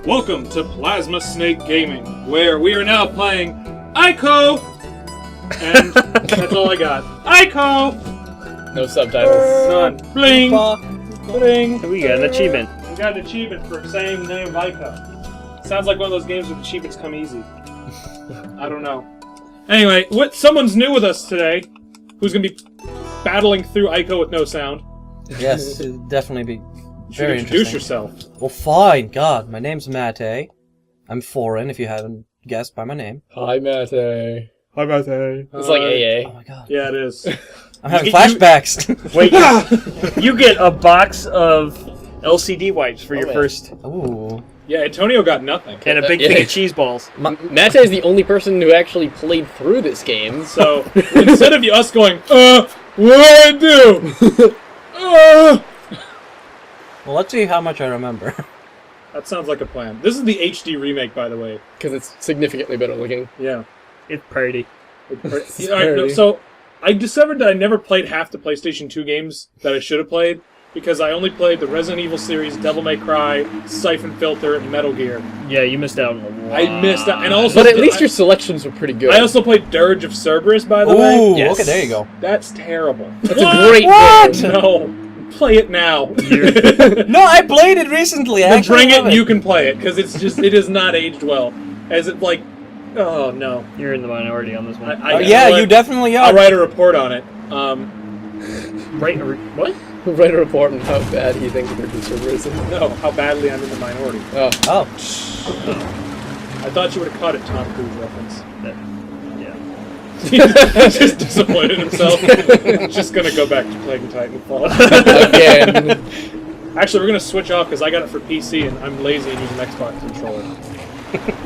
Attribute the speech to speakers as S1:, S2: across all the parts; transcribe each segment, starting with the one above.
S1: Welcome to Plasma Snake Gaming, where we are now playing Ico! And that's all I got. Ico!
S2: No subtitles.
S1: None. Bling! Bling!
S3: We got an achievement.
S1: We got an achievement for saying the name of Ico. Sounds like one of those games where the achievements come easy. I don't know. Anyway, someone's new with us today, who's going to be battling through Ico with no sound.
S4: Yes, it'd definitely be
S1: You should
S4: very
S1: introduce
S4: interesting.
S1: yourself.
S4: Well, fine. God, my name's Mate. I'm foreign, if you haven't guessed by my name.
S2: Hi, Mate.
S1: Hi, Mate.
S2: It's like AA.
S4: Oh my god.
S1: Yeah, it is.
S4: I'm having
S3: You-
S4: flashbacks.
S3: Wait, you get a box of LCD wipes for your
S2: man.
S3: first,
S4: Ooh.
S1: Yeah, Antonio got nothing.
S3: and a big
S2: Yeah.
S3: thing of cheese balls.
S2: Mate is the only person who actually played through this game.
S1: So, instead of us going, what do I do?
S4: Well, let's see how much I remember.
S1: That sounds like a plan. This is the HD remake, by the way.
S2: Because it's significantly better looking.
S1: Yeah.
S3: It's pretty.
S1: Yeah, all right, no, so, I discovered that I never played half the PlayStation 2 games that I should have played, because I only played the Resident Evil series, Devil May Cry, Siphon Filter, and Metal Gear.
S3: Yeah, you missed out on a lot.
S1: I missed that, and also...
S2: But at least your selections were pretty good.
S1: I also played Dirge of Cerberus, by the way.
S4: Ooh,
S2: Yes.
S4: okay, there you go.
S1: That's terrible.
S2: That's a great
S4: What?
S2: game.
S1: No. Play it now.
S4: No, I played it recently. I
S1: Then
S4: actually
S1: bring it
S4: love
S1: and you can play it, because it is not aged well. As it, like... Oh, no.
S3: You're in the minority on this one.
S4: Yeah, you definitely
S1: I'll
S4: are.
S1: write a report on it.
S3: Right? What?
S2: Write a report on how bad he thinks Dirge of Cerberus is.
S1: No, how badly I'm in the minority.
S2: Oh.
S4: Oh,
S1: I thought you would have caught it, Tom Cruise reference.
S3: Yeah.
S1: He's just disappointed in himself. Just gonna go back to playing Titanfall.
S2: Again.
S1: Actually, we're gonna switch off because I got it for PC and I'm lazy and use an Xbox controller.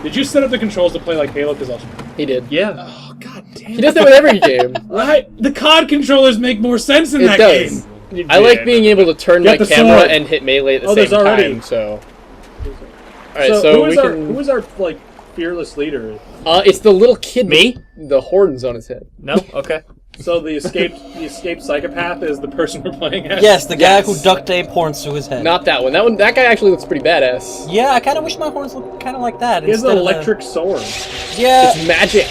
S1: Did you set up the controls to play like Halo? Because
S2: He did.
S3: Yeah.
S1: oh god damn.
S2: He does that with every game.
S1: Right? The COD controllers make more sense in
S2: It
S1: that
S2: does.
S1: game.
S2: I like being able to turn
S1: Get
S2: my
S1: the
S2: camera
S1: sword.
S2: and hit melee at the
S1: Oh,
S2: same
S1: there's already-
S2: time, so... Alright, so we can...
S1: who is our like fearless leader?
S2: It's the little kid
S3: Me?
S2: with the horns on his head.
S3: No? Okay.
S1: So the escaped psychopath is the person we're playing as.
S4: yes, the guy
S2: Yes.
S4: who duct tape horns to his head.
S2: Not that one. That guy actually looks pretty badass.
S4: Yeah, I kind of wish my horns looked kind of like that.
S1: He has an
S4: instead of the-
S1: electric sword.
S4: Yeah,
S2: It's magic.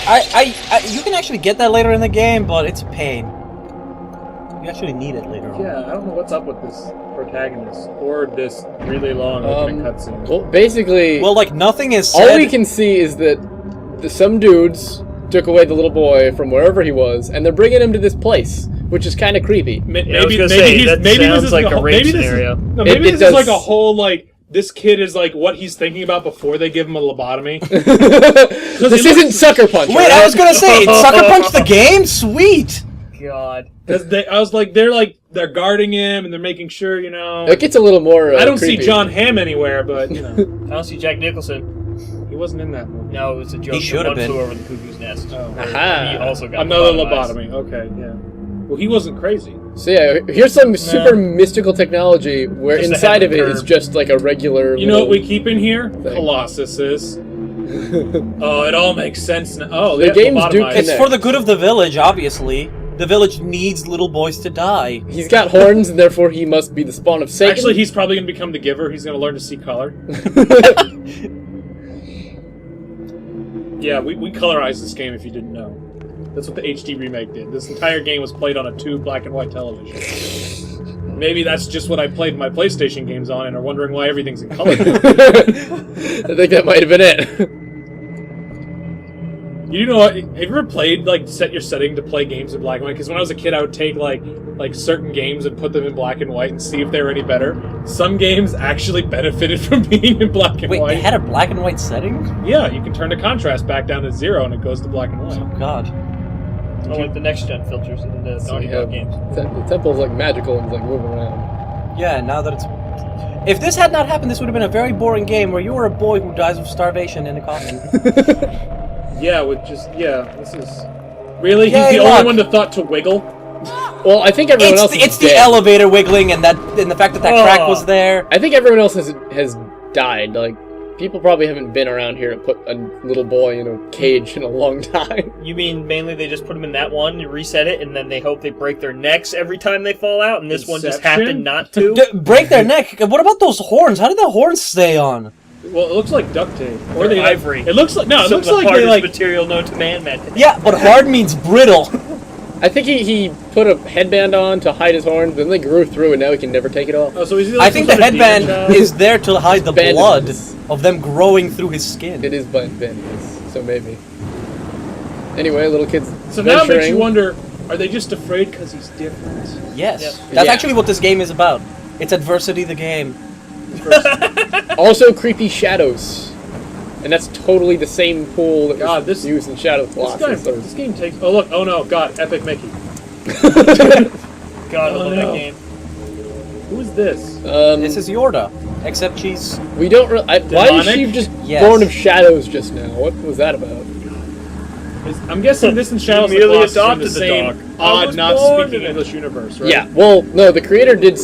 S4: you can actually get that later in the game, but it's a pain. You actually need it later on.
S1: Yeah, I don't know what's up with this protagonist or this really long opening cutscene.
S2: Well, basically,
S4: Well, like nothing is said.
S2: all we can see is that some dudes took away the little boy from wherever he was, and they're bringing him to this place, which is kind of creepy.
S1: Maybe,
S3: I was gonna say, that
S1: this
S3: sounds
S1: is
S3: like a
S1: whole-
S3: rape
S1: maybe this is-
S3: scenario.
S1: no,
S2: It-
S1: maybe
S2: it
S1: this
S2: does-
S1: is like a whole like this kid is like what he's thinking about before they give him a lobotomy.
S2: This isn't Sucker Punch.
S4: Wait, I was gonna say, Sucker Punch the game? Sweet!
S3: God.
S1: I was like, they're guarding him and they're making sure, you know.
S2: It gets a little more.
S1: I don't
S2: creepy.
S1: see John Hamm anywhere, but you know,
S3: I don't see Jack Nicholson.
S1: he wasn't in that movie.
S3: No, it was a joke.
S4: He should have
S3: One
S4: been.
S3: Flew Over the Cuckoo's Nest.
S1: Oh.
S2: Aha.
S3: He also got
S1: Another
S3: lobotomized.
S1: lobotomy. Okay, yeah. Well, he wasn't crazy.
S2: So yeah, here's some super mystical technology where
S3: Just the
S2: inside of
S3: head
S2: it is
S3: curve.
S2: just like a regular.
S1: You know what
S2: little-
S1: we keep in here?
S2: Thing.
S1: Colossus is. Oh, it all makes sense now. Oh,
S2: The
S1: they
S2: games do
S1: lobotomized.
S4: It's
S2: connect.
S4: for the good of the village, obviously. The village needs little boys to die.
S2: He's got horns, and therefore he must be the spawn of Satan.
S1: Actually, he's probably going to become the giver. He's going to learn to see color. Yeah, we colorized this game if you didn't know. That's what the HD remake did. This entire game was played on a tube black and white television. Maybe that's just what I played my PlayStation games on and are wondering why everything's in color.
S2: I think that might have been it.
S1: You know what? Have you ever played, like, set your setting to play games in black and white? Because when I was a kid, I would take, like certain games and put them in black and white and see if they were any better. Some games actually benefited from being in black and
S4: Wait,
S1: white.
S4: they had a black and white setting?
S1: Yeah, you can turn the contrast back down to 0 and it goes to black and white.
S4: God.
S3: Oh, like the next gen filters in the
S2: So,
S3: Naughty
S2: yeah,
S3: Dog games.
S2: The temple's like magical and it's like moving around.
S4: Yeah, now that it's... If this had not happened, this would have been a very boring game where you were a boy who dies of starvation in a coffin.
S1: Yeah, this is... Really?
S4: Yay,
S1: He's the
S4: look.
S1: only one that thought to wiggle?
S2: Well, I think everyone else
S4: It's
S2: is
S4: the
S2: dead.
S4: elevator wiggling and the fact that crack was there.
S2: I think everyone else has died. Like, people probably haven't been around here to put a little boy in a cage in a long time.
S3: You mean mainly they just put them in that one, you reset it, and then they hope they break their necks every time they fall out, and this one just
S1: Inception?
S3: happened not to?
S4: Break their neck. What about those horns? How did the horns stay on?
S1: Well, it looks like duct tape. Or
S3: They're
S1: they
S3: ivory.
S1: It looks like no. It
S3: Some
S1: looks
S3: of the
S1: like they
S3: hardest
S1: like.
S3: material known to man.
S4: Yeah, but hard means brittle.
S2: I think he put a headband on to hide his horns, then they grew through, and now he can never take it off.
S1: Oh, so is he
S4: I
S1: like
S4: think
S1: some
S4: the
S1: sort of demon
S4: headband
S1: child?
S4: is there to hide the blood
S2: Bandages.
S4: of them growing through his skin.
S2: It is bandages, so maybe. Anyway, little kids
S1: So now it makes
S2: venturing.
S1: you wonder: are they just afraid because he's different?
S4: Yes.
S3: Yep.
S4: That's
S2: Yeah.
S4: actually what this game is about. It's adversity, the game.
S2: Also, creepy shadows. And that's totally the same pool that
S1: God,
S2: was
S1: this-
S2: used in Shadow of the Colossus.
S1: This game takes. Oh look! Oh no! God! Epic Mickey.
S3: God, I
S1: Oh,
S3: love
S1: no.
S3: that game.
S1: Who is this?
S4: This is Yorda, except she's...
S2: We don't really. Why is she
S1: Demonic?
S2: just
S4: Yes.
S2: born of shadows just now? What was that about?
S1: I'm guessing this and Shadow of the
S3: Immediately
S1: Colossus are in
S3: adopted
S1: the
S3: the
S1: same
S3: dog. I
S1: odd,
S3: was
S1: not
S3: born
S1: speaking
S3: in it.
S1: English universe, right?
S2: Yeah. Well, no, the creator did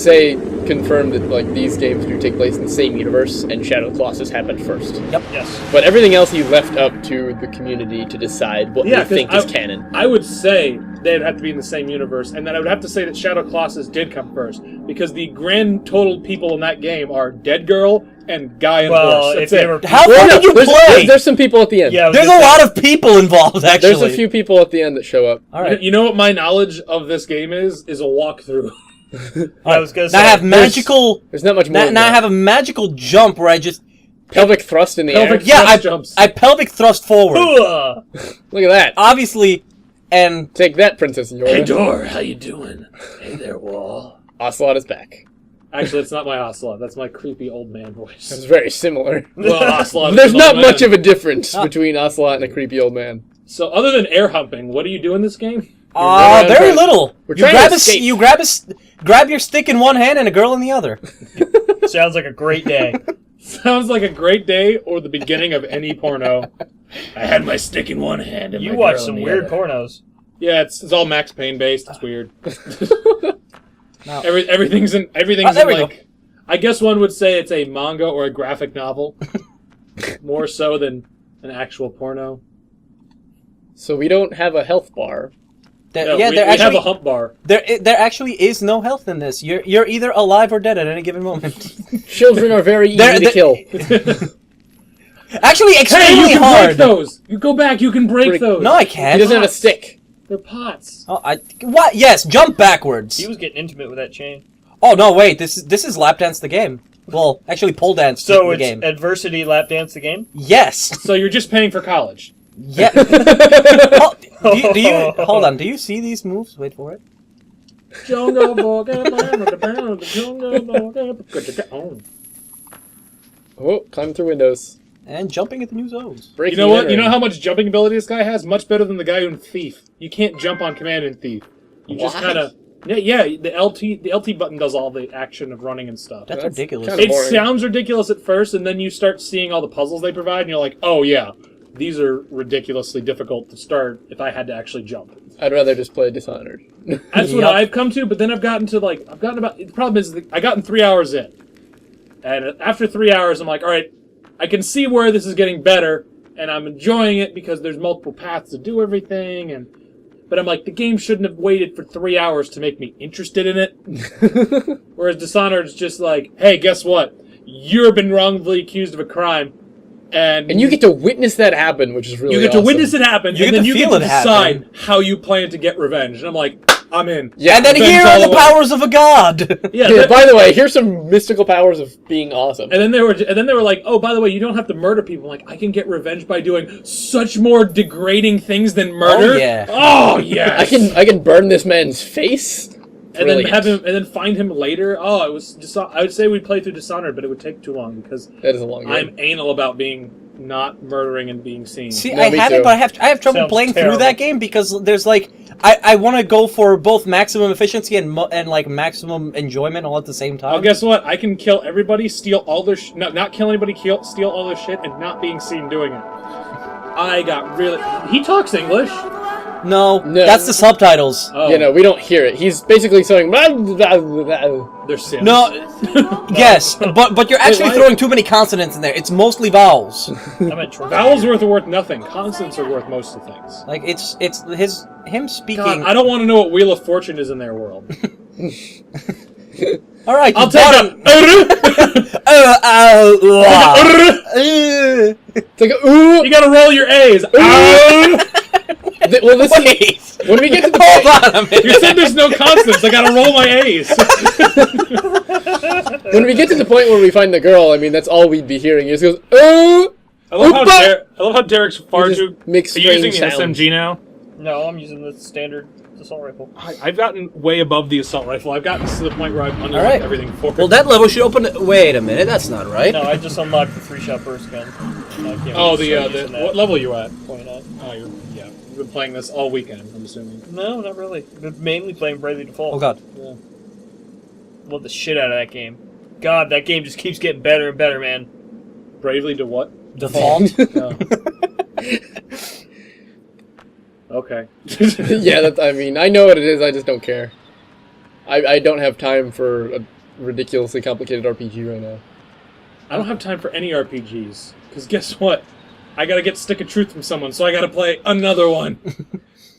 S2: confirm that like these games do take place in the same universe, and Shadow of the Colossus happened first.
S3: Yes.
S2: But everything else he left up to the community to decide what
S1: Yeah,
S2: they think
S1: 'cause
S2: is canon.
S1: I would say they'd have to be in the same universe, and then I would have to say that Shadow Colossus did come first, because the grand total people in that game are Dead Girl and Guy and
S3: Well,
S1: Horse.
S3: if
S1: That's
S3: they
S1: it.
S3: were
S4: How far did you
S2: there's,
S4: play?
S2: there's some people at the end.
S3: Yeah, I was
S4: There's a
S3: gonna
S4: lot
S3: say,
S4: of people involved, actually.
S2: There's a few people at the end that show up.
S4: All right.
S1: You know what my knowledge of this game is a walkthrough.
S3: I was gonna say.
S4: Now I have magical...
S2: There's not much more.
S4: Now,
S2: than
S4: now I
S2: that.
S4: have a magical jump where I just...
S2: pelvic thrust in the
S1: Pelvic
S2: air.
S4: Yeah,
S1: Thrust jumps.
S4: I pelvic thrust forward.
S3: Ugh.
S2: Look at that.
S4: Obviously, and...
S2: Take that, Princess Yorda.
S1: Dor, how you doing? Hey there, Wall.
S2: Ocelot is back.
S1: Actually, it's not my Ocelot. That's my creepy old man
S2: It's
S1: voice.
S2: very similar.
S1: Well, Ocelot.
S2: There's
S1: is an
S2: not
S1: old
S2: much
S1: man.
S2: of a difference
S4: Ah.
S2: between Ocelot and a creepy old man.
S1: So, other than air humping, what do you do in this game?
S2: running
S4: very
S2: around
S4: little.
S2: We're
S4: You
S2: trying to
S4: grab
S2: escape.
S4: you grab your stick in one hand and a girl in the other.
S3: Sounds like a great day.
S1: Sounds like a great day or the beginning of any porno. I had my stick in one hand and
S3: You
S1: my
S3: watch
S1: girl
S3: some
S1: in the
S3: weird
S1: other.
S3: pornos.
S1: Yeah, it's all Max Payne based. It's weird.
S4: No.
S1: Everything's in
S4: there
S1: in
S4: we go.
S1: like. I guess one would say it's a manga or a graphic novel, more so than an actual porno.
S2: So we don't have a health bar.
S1: No,
S4: Yeah,
S1: we
S4: there
S1: have
S4: actually
S1: a hump bar.
S4: there actually is no health in this. You're either alive or dead at any given moment.
S2: Children are very easy
S4: They're-
S2: to kill.
S4: Actually,
S1: Hey,
S4: extremely
S1: you can
S4: hard.
S1: break those. You go back. You can break those.
S4: No, I
S2: He
S4: can't.
S2: doesn't have a stick.
S1: They're pots.
S4: Oh, what? Yes, jump backwards.
S3: He was getting intimate with that chain.
S4: Oh no, wait. This is lap dance the game. Well, actually, pole dance
S3: So
S4: the
S3: it's
S4: game.
S3: adversity lap dance the game?
S4: Yes.
S1: So you're just paying for college.
S4: Yeah. Oh, do you hold on? Do you see these moves? Wait for it.
S1: Jungle boy, get down with the pound, the jungle boy, get down.
S2: Oh, climb through windows.
S4: And jumping at the new zones.
S1: You
S2: Breaking
S1: know what?
S2: and
S1: You know
S2: entering.
S1: how much jumping ability this guy has? Much better than the guy in Thief. You can't jump on command in Thief. You just
S2: Why?
S1: kind of yeah. The LT button does all the action of running and stuff.
S4: That's
S2: That's
S4: ridiculous.
S2: kinda
S1: It
S2: boring.
S1: sounds ridiculous at first, and then you start seeing all the puzzles they provide, and you're like, oh yeah, these are ridiculously difficult to start if I had to actually jump.
S2: I'd rather just play Dishonored.
S1: That's what
S4: Yup.
S1: I've come to, but then I've gotten about. The problem is, I gotten 3 hours in, and after 3 hours, I'm like, all right, I can see where this is getting better, and I'm enjoying it because there's multiple paths to do everything, but I'm like, the game shouldn't have waited for 3 hours to make me interested in it. Whereas Dishonored's just like, hey, guess what? You've been wrongfully accused of a crime,
S2: And you get to witness that happen, which is really
S1: you get to
S2: awesome.
S1: witness it happen,
S4: You
S1: and
S4: get
S1: then
S4: to
S1: you
S4: feel
S1: get to
S4: it
S1: decide
S4: happen.
S1: how you plan to get revenge. And I'm like, I'm in.
S2: Yeah,
S4: And then
S1: Revenge
S4: here
S1: all
S4: are the
S1: the way.
S4: powers of a god.
S1: Yeah.
S2: Yeah,
S1: that-
S2: by the way, here's some mystical powers of being awesome.
S1: and then they were like, oh, by the way, you don't have to murder people. I'm like, I can get revenge by doing such more degrading things than murder.
S4: Oh, yeah.
S1: Oh yes.
S2: I can burn this man's face.
S1: and then
S2: Brilliant.
S1: have him and then find him later. Oh, it was I would say we'd play through Dishonored, but it would take too long because
S2: That is a long game.
S1: I'm anal about being not murdering and being seen.
S4: See,
S2: No,
S4: I
S2: me
S4: haven't,
S2: too.
S4: but I have trouble
S3: Sounds
S4: playing
S3: terrible.
S4: through that game because there's like I want to go for both maximum efficiency and like maximum enjoyment all at the same time.
S1: Oh, guess what? I can kill everybody, steal all their not kill anybody, steal all their shit, and not being seen doing it. I got really. He talks English.
S4: No,
S2: No.
S4: that's the subtitles.
S1: Oh,
S2: You know, we don't hear it. He's basically saying,
S1: they're Sims.
S4: No, yes, but you're actually
S1: why-
S4: throwing too many consonants in there. It's mostly vowels.
S3: I'm at try.
S1: Vowels are worth nothing. Consonants are worth most of things.
S4: Like it's him speaking.
S1: God, I don't want to know what Wheel of Fortune is in their world.
S4: All right,
S1: I'll
S4: you
S1: take
S4: bottom.
S2: It's like, ooh.
S1: You gotta roll your A's.
S2: Well, listen.
S4: Wait.
S2: When we get to the
S4: Hold
S2: point,
S4: on a minute.
S1: You said there's no consonants. I gotta roll my A's.
S2: when we get to the point where we find the girl, I mean, that's all we'd be hearing. He just goes, ooh.
S1: I love how
S2: Oopa!
S1: I love how Derek's far
S2: He just
S1: too.
S2: makes
S1: Are you using
S2: strange
S1: the
S2: sounds.
S1: SMG now?
S3: No, I'm using the standard assault rifle.
S1: I've gotten way above the assault rifle. I've gotten to the point where I've unlocked
S4: Alright.
S1: everything for it.
S4: Well, that level should open. Wait a minute, that's not right.
S3: No, I just unlocked the 3-shot burst gun.
S1: Oh, what level are you at?
S3: 29.
S1: Oh, you've been playing this all weekend, I'm assuming.
S3: No, not really. Been mainly playing Bravely Default.
S4: Oh god.
S1: Yeah.
S3: Love the shit out of that game. God, that game just keeps getting better and better, man.
S1: Bravely to what?
S4: Default.
S1: No. Okay.
S2: Yeah, I mean, I know what it is. I just don't care. I don't have time for a ridiculously complicated RPG right now.
S1: I don't have time for any RPGs. Because guess what? I gotta get Stick of Truth from someone, so I gotta play another one.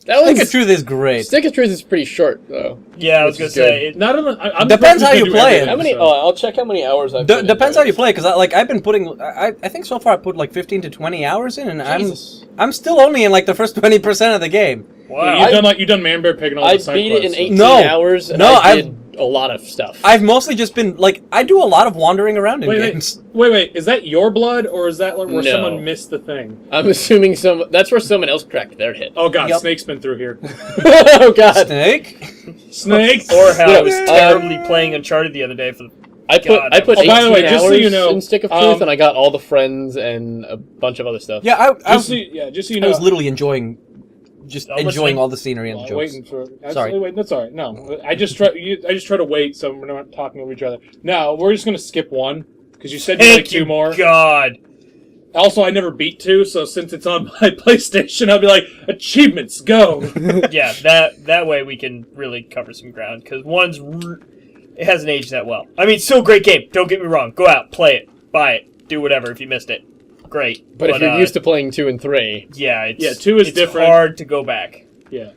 S2: That
S4: Stick of
S2: one's
S4: Truth is great.
S2: Stick of Truth is pretty short though.
S3: Yeah, I was
S2: Which
S3: gonna
S2: is
S3: say.
S1: Not on the, I'm
S4: Depends how you
S1: do
S4: play
S1: everything,
S4: it.
S2: How many?
S1: so-
S2: Oh, I'll check how many hours I've. put
S4: Depends
S2: into
S4: how you
S2: it.
S4: play, because I've been putting. I think so far I put like 15 to 20 hours in, and
S2: Jesus.
S4: I'm still only in like the first 20% of the game.
S3: Wow.
S1: You've done Man Bear Pig and all
S2: I
S1: the side
S2: beat it in
S1: quests,
S2: 18
S4: No.
S2: hours. And
S4: No,
S2: I
S4: I've-
S2: did a lot of stuff.
S4: I've mostly just been like I do a lot of wandering around in games.
S1: Wait, is that your blood, or is that where
S2: No.
S1: someone missed the thing?
S2: I'm assuming that's where someone else cracked their hit.
S1: Oh god,
S4: Yep.
S1: Snake's been through here.
S2: Oh god.
S4: Snake.
S1: Snake!
S3: Or how I was
S2: Um,
S3: terribly playing Uncharted the other day for the.
S2: I put
S3: God,
S2: 18
S1: by the way,
S2: hours
S1: just so you know,
S2: in Stick of Truth, and I got all the friends and a bunch of other stuff.
S4: Yeah, I was
S1: Just so you
S4: I
S1: know,
S4: was literally enjoying
S3: I'm listening.
S4: all the scenery and the
S1: Well,
S4: jokes.
S1: waiting for.
S4: Sorry.
S1: Actually, wait, that's all right. No, I just try to wait so we're not talking over each other. No, we're just gonna skip one because you said you like
S3: Thank you,
S1: two more.
S3: God.
S1: Also, I never beat two, so since it's on my PlayStation, I'll be like, achievements, go.
S3: Yeah, that way we can really cover some ground because it hasn't aged that well. I mean, still a great game. Don't get me wrong. Go out, play it, buy it, do whatever if you missed it. Great.
S2: But if you're used to playing 2 and 3,
S3: yeah, it's,
S1: 2 is
S3: it's
S1: different.
S3: hard to go back.
S1: Yeah.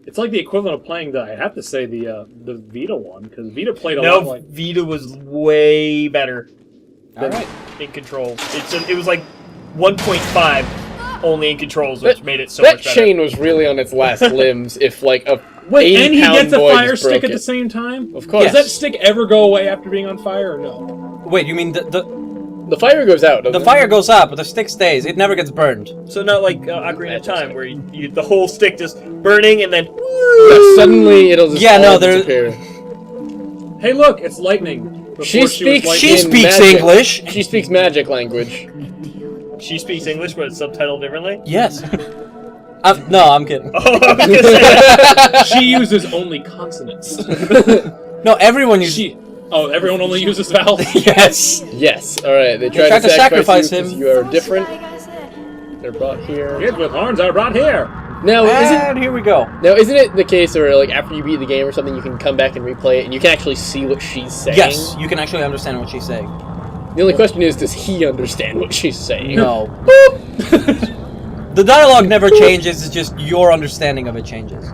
S1: It's like the equivalent of playing I have to say the Vita one because Vita played a lot
S3: No,
S1: like.
S3: Vita was way better
S4: All right.
S3: in control. It was like 1.5 only in controls, which made it so
S2: that
S3: much better.
S2: chain was really on its last limbs. If like a
S1: Wait, and he
S2: 80-pound
S1: gets a
S2: boy
S1: fire
S2: just broke
S1: stick at
S2: it.
S1: the same time.
S2: Of course.
S1: Does that stick ever go away after being on fire or no?
S4: Wait, you mean
S2: The fire goes out.
S4: the
S2: doesn't
S4: fire goes up, but the stick stays. It never gets burned.
S3: So not like Ocarina of Time, where the whole stick just burning and then.
S2: it? Suddenly it'll just
S4: Yeah, no,
S2: all
S4: there-
S2: disappear.
S1: Hey, look, it's lightning. Before
S2: She
S1: was
S2: speaks-
S1: lightning.
S4: She
S2: In
S4: speaks
S2: magic.
S4: English.
S2: She speaks magic language.
S3: She speaks English, but it's subtitled differently.
S4: Yes. No, I'm kidding.
S3: Oh, I was gonna say.
S1: She uses only consonants.
S4: No, everyone uses.
S1: Everyone only uses vowels.
S4: Yes.
S2: Yes. All right. They tried
S4: tried
S2: to
S4: to
S2: sacrifice
S4: sacrifice
S2: you 'cause
S4: him.
S2: you are different. They're brought here.
S1: Kids with horns are brought here.
S2: Now,
S4: And here we go.
S2: isn't it the case where like after you beat the game or something, you can come back and replay it, and you can actually see what she's saying?
S4: Yes, you can actually understand what she's saying.
S2: The only question is, does he understand what she's saying?
S4: No. The dialogue never changes, it's just your understanding of it changes.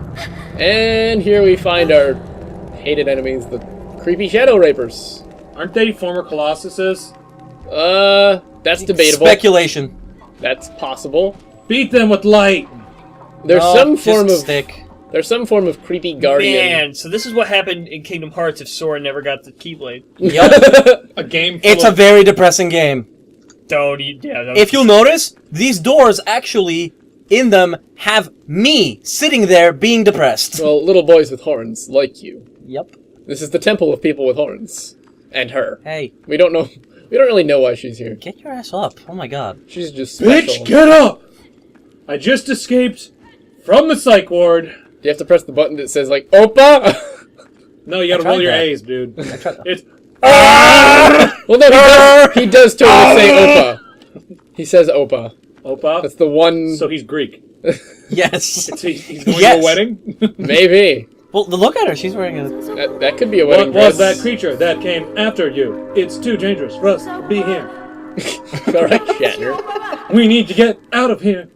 S2: And here we find our hated enemies, the creepy shadow rapers.
S1: Aren't they former Colossuses?
S2: That's debatable.
S4: Speculation.
S2: That's possible.
S1: Beat them with light.
S2: There's
S4: No,
S2: some
S4: just
S2: form of
S4: stick.
S2: there's some form of creepy guardian.
S3: Man, so this is what happened in Kingdom Hearts if Sora never got the Keyblade.
S4: Yep.
S1: A game. Full
S4: It's a
S1: of,
S4: very depressing game.
S3: Don't eat. Yeah.
S4: If you'll notice, these doors actually, in them, have me sitting there being depressed.
S2: Well, little boys with horns like you.
S4: Yep.
S2: This is the temple of people with horns, and her.
S4: Hey,
S2: We don't know. We don't really know why she's here.
S4: get your ass up. Oh my god.
S2: She's just special.
S1: Bitch, get up! I just escaped from the psych ward.
S2: You have to press the button that says like "Opa."
S1: No, you gotta
S4: tried
S1: roll your
S4: that.
S1: A's, dude.
S4: tried-
S1: It's
S2: Well, no, he does totally say "Opa." He says "Opa."
S1: Opa.
S2: That's the one.
S1: So he's Greek.
S4: Yes.
S1: He's going
S4: Yes.
S1: to a wedding.
S2: Maybe
S4: Well, look at her. She's wearing a...
S2: that could be a wedding
S1: What was
S2: dress.
S1: that creature that came after you? It's too dangerous for us to be here.
S2: All right, Shatner.
S1: We need to get out of here.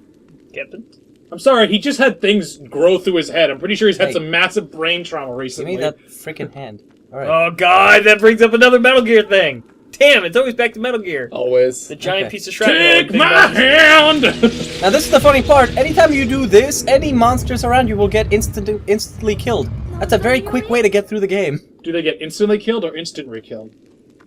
S3: Captain.
S1: I'm sorry, he just had things grow through his head. I'm pretty sure he's had
S4: Hey.
S1: some massive brain trauma
S4: Give
S1: recently.
S4: me that freaking hand. All right.
S3: Oh god, that brings up another Metal Gear thing. Damn, it's always back to Metal Gear.
S2: Always.
S3: The giant
S4: Okay.
S3: piece of shrapnel.
S1: Take
S3: thing
S1: my
S3: about-
S1: hand!
S4: Now this is the funny part. Anytime you do this, any monsters around you will get instantly killed. That's a very quick way to get through the game.
S1: Do they get instantly killed or instantly killed?